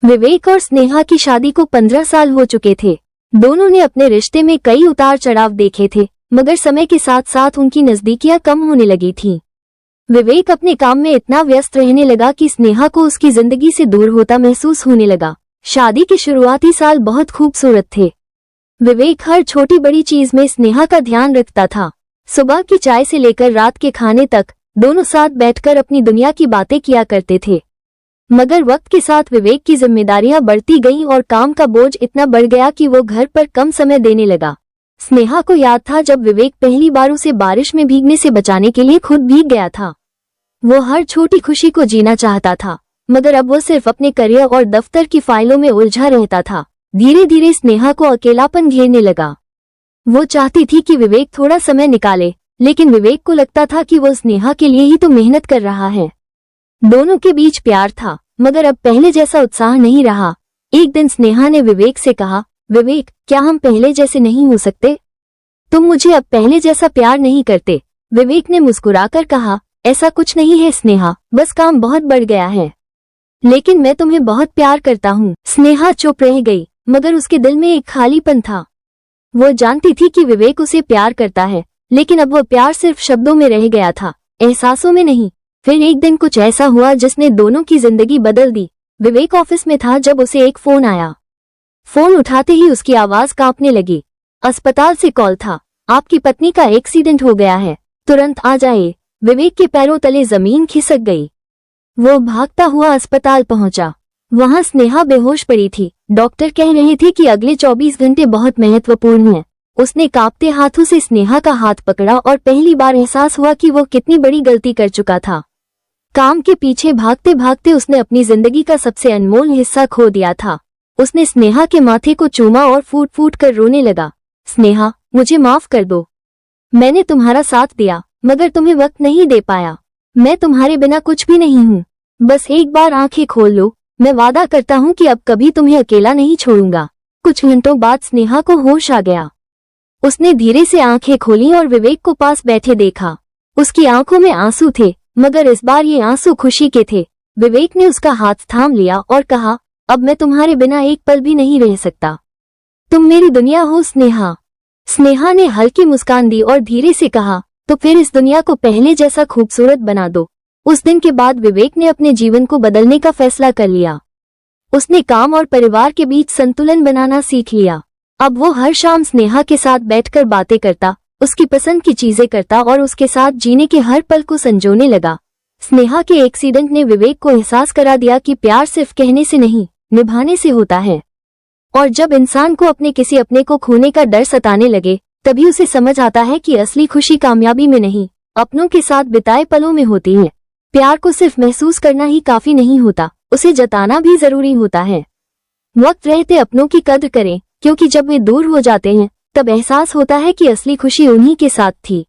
विवेक और स्नेहा की शादी को 15 साल हो चुके थे। दोनों ने अपने रिश्ते में कई उतार चढ़ाव देखे थे, मगर समय के साथ साथ उनकी नजदीकियां कम होने लगी थीं। विवेक अपने काम में इतना व्यस्त रहने लगा कि स्नेहा को उसकी जिंदगी से दूर होता महसूस होने लगा। शादी के शुरुआती साल बहुत खूबसूरत थे। विवेक हर छोटी बड़ी चीज में स्नेहा का ध्यान रखता था। सुबह की चाय से लेकर रात के खाने तक दोनों साथ बैठकर अपनी दुनिया की बातें किया करते थे। मगर वक्त के साथ विवेक की जिम्मेदारियां बढ़ती गईं और काम का बोझ इतना बढ़ गया कि वो घर पर कम समय देने लगा। स्नेहा को याद था जब विवेक पहली बार उसे बारिश में भीगने से बचाने के लिए खुद भीग गया था। वो हर छोटी खुशी को जीना चाहता था, मगर अब वो सिर्फ अपने करियर और दफ्तर की फाइलों में उलझा रहता था। धीरे धीरे स्नेहा को अकेलापन घेरने लगा। वो चाहती थी कि विवेक थोड़ा समय निकाले, लेकिन विवेक को लगता था कि वो स्नेहा के लिए ही तो मेहनत कर रहा है। दोनों के बीच प्यार था, मगर अब पहले जैसा उत्साह नहीं रहा। एक दिन स्नेहा ने विवेक से कहा, विवेक, क्या हम पहले जैसे नहीं हो सकते? तुम मुझे अब पहले जैसा प्यार नहीं करते। विवेक ने मुस्कुराकर कहा, ऐसा कुछ नहीं है स्नेहा, बस काम बहुत बढ़ गया है। लेकिन मैं तुम्हें बहुत प्यार करता हूँ। स्नेहा चुप रह गई, मगर उसके दिल में एक खालीपन था। वो जानती थी कि विवेक उसे प्यार करता है, लेकिन अब वो प्यार सिर्फ शब्दों में रह गया था, एहसासों में नहीं। फिर एक दिन कुछ ऐसा हुआ जिसने दोनों की जिंदगी बदल दी। विवेक ऑफिस में था जब उसे एक फोन आया। फोन उठाते ही उसकी आवाज कांपने लगी। अस्पताल से कॉल था। आपकी पत्नी का एक्सीडेंट हो गया है, तुरंत आ जाइए। विवेक के पैरों तले जमीन खिसक गई। वो भागता हुआ अस्पताल पहुंचा। वहां स्नेहा बेहोश पड़ी थी। डॉक्टर कह रहे थे कि अगले 24 घंटे बहुत महत्वपूर्ण हैं। उसने कांपते हाथों से स्नेहा का हाथ पकड़ा और पहली बार एहसास हुआ कि वो कितनी बड़ी गलती कर चुका था। काम के पीछे भागते भागते उसने अपनी जिंदगी का सबसे अनमोल हिस्सा खो दिया था। उसने स्नेहा के माथे को चूमा और फूट फूट कर रोने लगा। स्नेहा, मुझे माफ कर दो। मैंने तुम्हारा साथ दिया, मगर तुम्हें वक्त नहीं दे पाया। मैं तुम्हारे बिना कुछ भी नहीं हूँ। बस एक बार आंखें खोल लो। मैं वादा करता हूँ कि अब कभी तुम्हें अकेला नहीं छोड़ूंगा। कुछ घंटों बाद स्नेहा को होश आ गया। उसने धीरे से आंखें खोली और विवेक को पास बैठे देखा। उसकी आंखों में आंसू थे, मगर इस बार ये आंसू खुशी के थे। विवेक ने उसका हाथ थाम लिया और कहा, अब मैं तुम्हारे बिना एक पल भी नहीं रह सकता। तुम मेरी दुनिया हो स्नेहा। स्नेहा ने हल्की मुस्कान दी और धीरे से कहा, तो फिर इस दुनिया को पहले जैसा खूबसूरत बना दो। उस दिन के बाद विवेक ने अपने जीवन को बदलने का फैसला कर लिया। उसने काम और परिवार के बीच संतुलन बनाना सीख लिया। अब वो हर शाम स्नेहा के साथ बैठकर बातें करता, उसकी पसंद की चीजें करता और उसके साथ जीने के हर पल को संजोने लगा। स्नेहा के एक्सीडेंट ने विवेक को एहसास करा दिया कि प्यार सिर्फ कहने से नहीं, निभाने से होता है। और जब इंसान को अपने किसी अपने को खोने का डर सताने लगे, तभी उसे समझ आता है कि असली खुशी कामयाबी में नहीं, अपनों के साथ बिताए पलों में होती है। प्यार को सिर्फ महसूस करना ही काफी नहीं होता, उसे जताना भी जरूरी होता है। वक्त रहते अपनों की कद्र करें, क्योंकि जब वे दूर हो जाते हैं तब एहसास होता है कि असली खुशी उन्हीं के साथ थी।